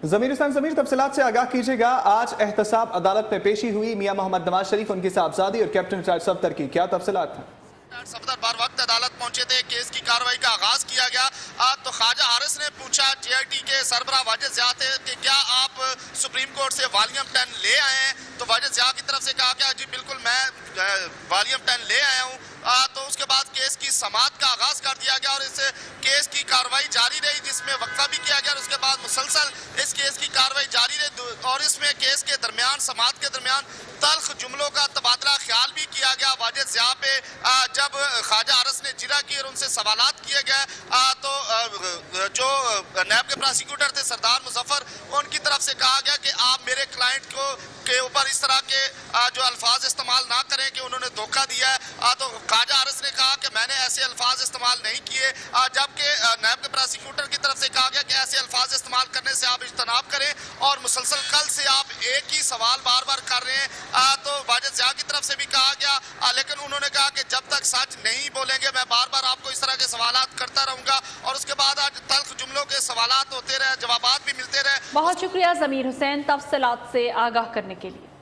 ज़मीर हुसैन ज़मीर, तफसीलात से आगाह कीजिएगा। आज एहतसाब अदालत में पेशी हुई, मियां मोहम्मद नवाज शरीफ, उनकी साहबजादी और कैप्टन रिटायर्ड सफदर की क्या तफसीलात हैं? सफदर बार वक्त अदालत पहुंचे थे, केस की कार्रवाई का आगाज किया गया। तो ख्वाजा हारिस ने पूछा JIT के सरबराह वाजिद ज़िया थे कि क्या आप सुप्रीम कोर्ट से वॉल्यूम 10 ले आए हैं? तो वाजिद ज़िया की तरफ से कहा कि जी बिल्कुल मैं वॉल्यूम 10 ले आया हूँ। तो उसके बाद केस की समाअत का आगाज कर दिया गया और इस केस की कार्रवाई जारी रही, जिसमें वक्फा भी किया गया और उसके बाद मुसलसल इस केस की कार्रवाई जारी रही। और इसमें केस के दरमियान, समाअत के दरमियान तल्ख जुमलों का तबादला ख्याल भी किया गया वाजिद ज़िया पे। जब ख्वाजा हारिस ने जिरा की और उनसे सवालात किए गए तो जो नैब के प्रोसिक्यूटर थे सरदार मुजफ्फर, उनकी तरफ से कहा गया कि आप मेरे क्लाइंट को के ऊपर इस तरह के जो अल्फाज इस्तेमाल ना करें कि उन्होंने धोखा दिया है। तो ख्वाजा हारिस ने कहा कि मैंने ऐसे अल्फाज इस्तेमाल नहीं किए, जबकि नैब के प्रोसिक्यूटर की तरफ से कहा गया कि ऐसे अल्फाज इस्तेमाल करने से आप इज्तनाब करें और मुसलसल कल से आप एक ही सवाल बार बार कर रहे हैं। तो वाजिद ज़िया की तरफ से भी कहा गया, लेकिन उन्होंने कहा कि जब तक सच नहीं बोलेंगे मैं बार बार आपको इस तरह के सवालात करता रहूंगा। और उसके बाद आज तल्ख जुमलों के सवालात होते रहे, जवाबात भी मिलते रहे। बहुत शुक्रिया ज़मीर हुसैन तफसीलात से आगाह करने के लिए।